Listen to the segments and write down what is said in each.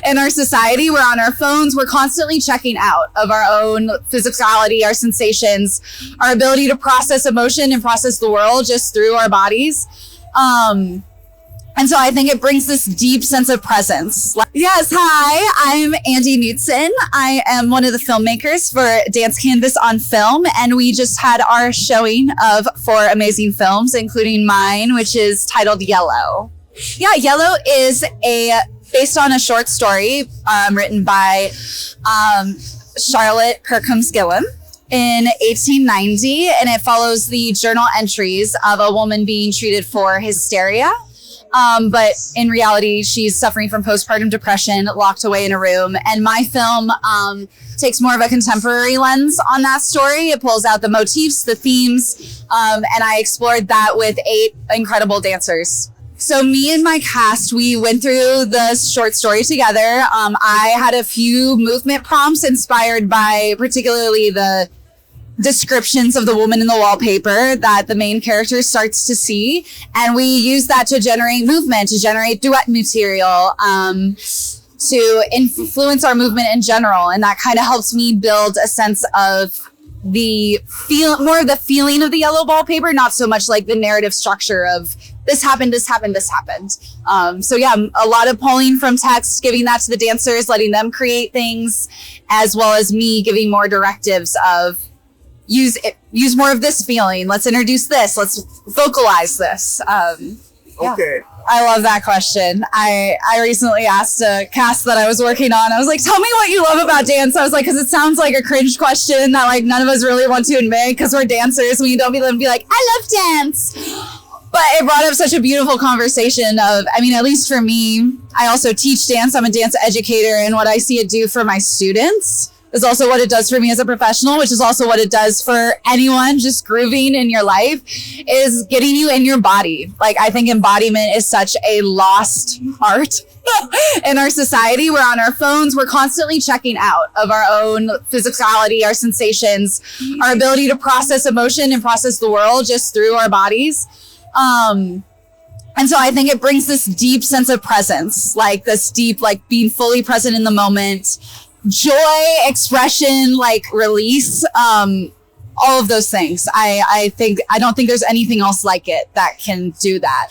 in our society. We're on our phones. We're constantly checking out of our own physicality, our sensations, our ability to process emotion and process the world just through our bodies. And so I think it brings this deep sense of presence. Yes, hi, I'm Andy Knutson. I am one of the filmmakers for Dance Canvas on Film, and we just had our showing of 4 amazing films, including mine, which is titled Yellow. Yeah, Yellow is based on a short story written by Charlotte Kirkham-Skillum in 1890, and it follows the journal entries of a woman being treated for hysteria. But in reality, she's suffering from postpartum depression, locked away in a room. And my film takes more of a contemporary lens on that story. It pulls out the motifs, the themes, and I explored that with 8 incredible dancers. So me and my cast, we went through the short story together. I had a few movement prompts inspired by particularly the descriptions of the woman in the wallpaper that the main character starts to see. And we use that to generate movement, to generate duet material, to influence our movement in general. And that kind of helps me build a sense of more of the feeling of the yellow wallpaper, not so much like the narrative structure of this happened, this happened, this happened. So yeah, a lot of pulling from text, giving that to the dancers, letting them create things, as well as me giving more directives of use more of this feeling. Let's introduce this. Let's vocalize this. Okay. I love that question. I recently asked a cast that I was working on. I was like, tell me what you love about dance. I was like, because it sounds like a cringe question that like none of us really want to admit because we're dancers. We don't be like, I love dance. But it brought up such a beautiful conversation of, I mean, at least for me, I also teach dance. I'm a dance educator, and what I see it do for my students is also what it does for me as a professional, which is also what it does for anyone just grooving in your life, is getting you in your body. Like, I think embodiment is such a lost art in our society. We're on our phones. We're constantly checking out of our own physicality, our sensations, our ability to process emotion and process the world just through our bodies. And so I think it brings this deep sense of presence, like this deep, like being fully present in the moment, joy, expression, like release, all of those things. I don't think there's anything else like it that can do that.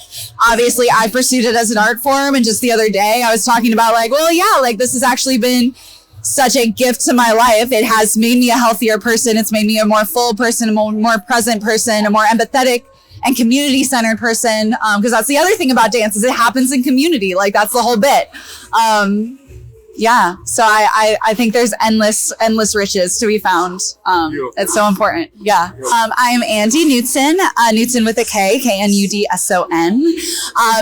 Obviously, I pursued it as an art form, and just the other day I was talking about like, well, yeah, like this has actually been such a gift to my life. It has made me a healthier person. It's made me a more full person, a more present person, a more empathetic and community-centered person. Because that's the other thing about dance, is it happens in community. Like, that's the whole bit. Yeah, so I think there's endless riches to be found. It's so important. Yeah. I'm Andy Knutson, Knutson with a K, Knudson. And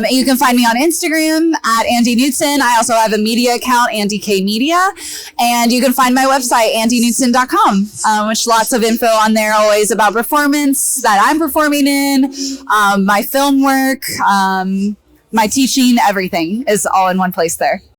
you can find me on Instagram at Andy Knutson. I also have a media account, Andy K Media. And you can find my website, andyknutson.com, which lots of info on there always about performance that I'm performing in, my film work, my teaching, everything is all in one place there.